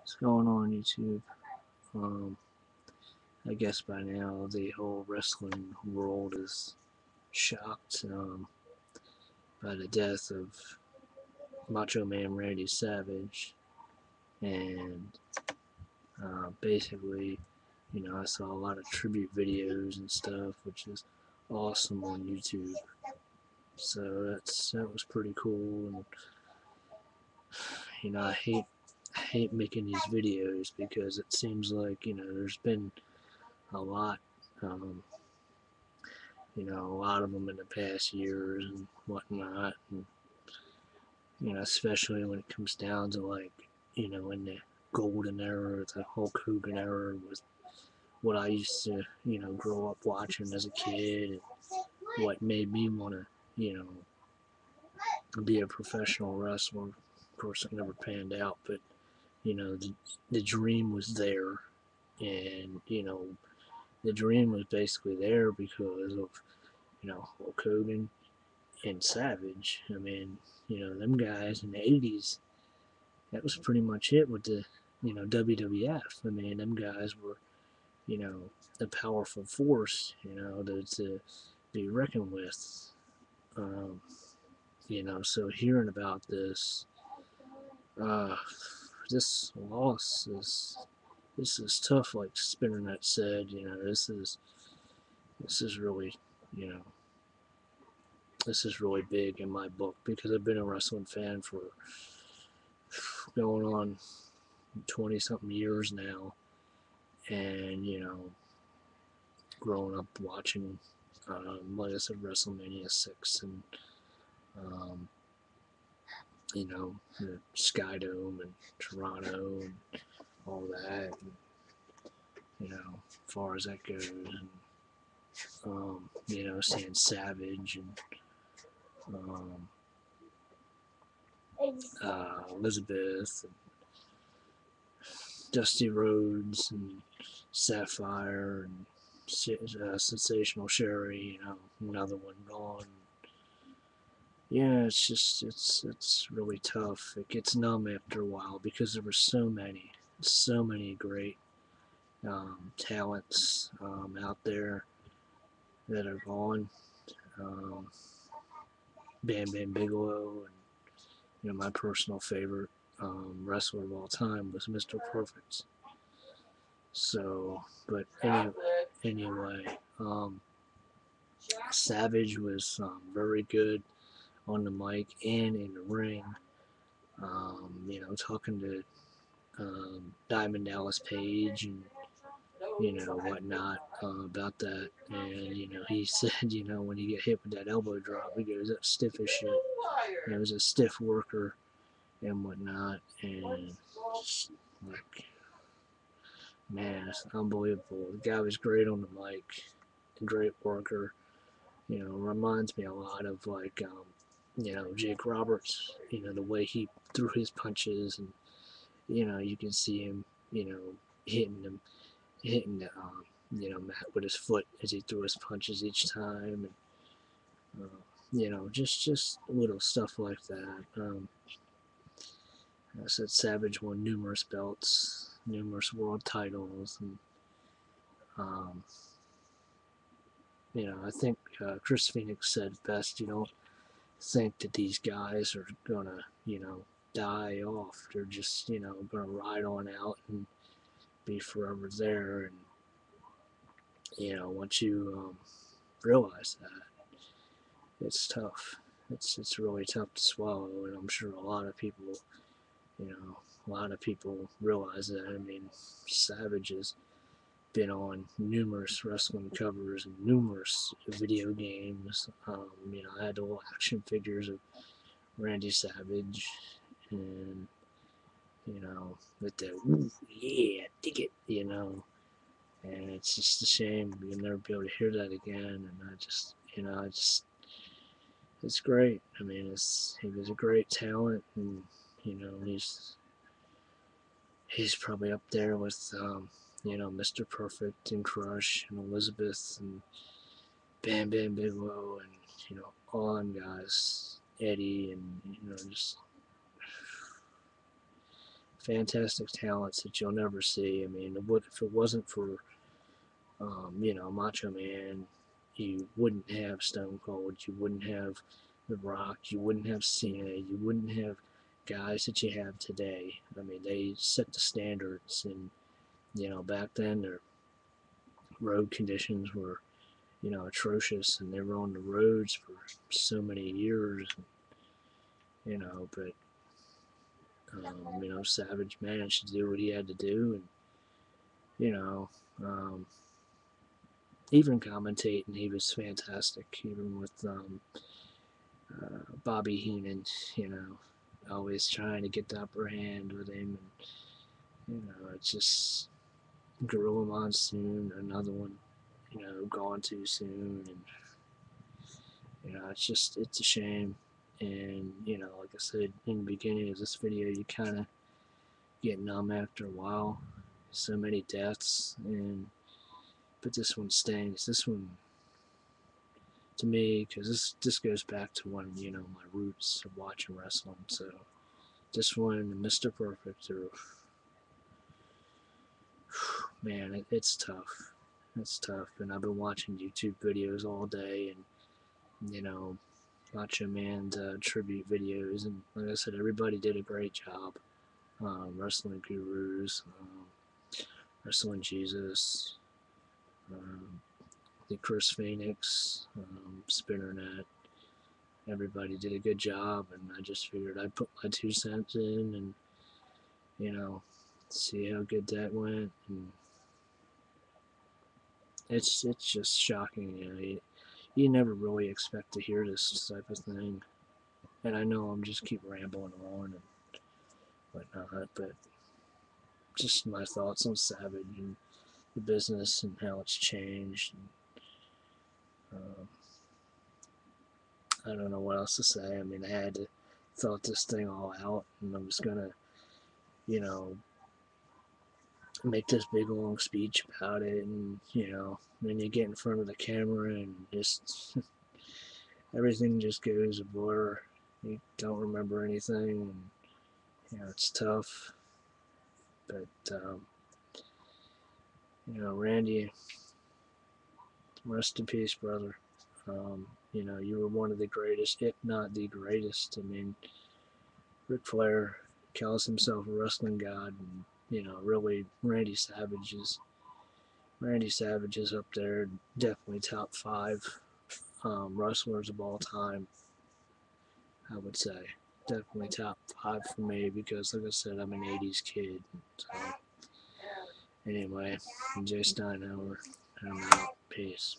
What's going on YouTube? Um, I guess by now the whole wrestling world is shocked by the death of Macho Man Randy Savage, and basically, I saw a lot of tribute videos and stuff, which is awesome on YouTube. So that was pretty cool, and I hate making these videos because it seems like there's been a lot. Um, a lot of them in the past years and whatnot. And, especially when it comes down to in the golden era, the Hulk Hogan era was what I used to, grow up watching as a kid and what made me want to, be a professional wrestler. Of course, it never panned out, but, the dream was there. And, the dream was basically there because of, Hulk Hogan and Savage. I mean, them guys in the 80s, that was pretty much it with the, WWF. I mean, them guys were, a powerful force, to be reckoned with. Um, so hearing about uh, this loss this is tough. Like Spinnernet said, this is really, you know, this is really big in my book because I've been a wrestling fan for going on 20 something years now, and growing up watching, like I said, WrestleMania 6 and um, the Sky Dome and Toronto and all that, and, as far as that goes, and seeing Savage and um, Elizabeth and Dusty Rhodes and Sapphire and Sensational Sherry, another one gone. Yeah, it's just it's really tough. It gets numb after a while because there were so many great talents out there that are gone. Um, Bam Bam Bigelow, and my personal favorite wrestler of all time was Mr. Perfect. So, but anyway, Savage was very good on the mic and in the ring. Talking to Diamond Dallas Page and whatnot about that. And he said, when you get hit with that elbow drop, he goes, "That's stiff as shit." He was a stiff worker and whatnot, and just like, man, it's unbelievable. The guy was great on the mic, a great worker. Reminds me a lot of Jake Roberts. The way he threw his punches, and you can see him, hitting them, hitting the mat with his foot as he threw his punches each time, and just little stuff like that. I said Savage won numerous belts, numerous world titles, and um, I think Chris Phoenix said best. You don't think that these guys are gonna, die off. They're just, gonna ride on out and be forever there. And once you realize that, it's tough. It's really tough to swallow, and I'm sure a lot of people realize that. I mean, Savage has been on numerous wrestling covers and numerous video games. I had little action figures of Randy Savage, and with the "ooh, yeah, dig it," and it's just a shame you'll never be able to hear that again. And it's great. I mean, he was a great talent, and he's probably up there with Mr. Perfect and Crush and Elizabeth and Bam Bam Bigelow and all them guys, Eddie, and just fantastic talents that you'll never see. I mean, if it wasn't for Macho Man, you wouldn't have Stone Cold, you wouldn't have The Rock, you wouldn't have Cena, you wouldn't have guys that you have today. I mean, they set the standards, and back then their road conditions were atrocious, and they were on the roads for so many years, but Savage managed to do what he had to do, and you know, um, even commentating, he was fantastic. Even with Bobby Heenan, always trying to get the upper hand with him, and it's just Gorilla Monsoon, another one, gone too soon, and it's a shame. And like I said in the beginning of this video, you kind of get numb after a while. So many deaths, but this one stings. This one, to me, because this goes back to when my roots of watching wrestling. So this one and Mr. Perfect are, man, it's tough. It's tough, and I've been watching YouTube videos all day, and Macho Man's tribute videos, and like I said, everybody did a great job. Wrestling Gurus, Wrestling Jesus, the Chris Phoenix, Spinnernet. Everybody did a good job, and I just figured I'd put my 2 cents in, and see how good that went. And it's just shocking, you never really expect to hear this type of thing. And I know I'm just keep rambling on and whatnot, but just my thoughts on Savage and the business and how it's changed. And, I don't know what else to say. I mean, I had to thought this thing all out, and I was gonna, you know, make this big long speech about it, and then you get in front of the camera and just everything just goes a blur. You don't remember anything, and it's tough. But Randy, rest in peace, brother. You were one of the greatest, if not the greatest. I mean, Ric Flair calls himself a wrestling god, and really, Randy Savage is up there, definitely top 5 wrestlers of all time. I would say definitely top 5 for me because, like I said, I'm an '80s kid. So anyway, Jay Steinhauer, I'm out. Peace.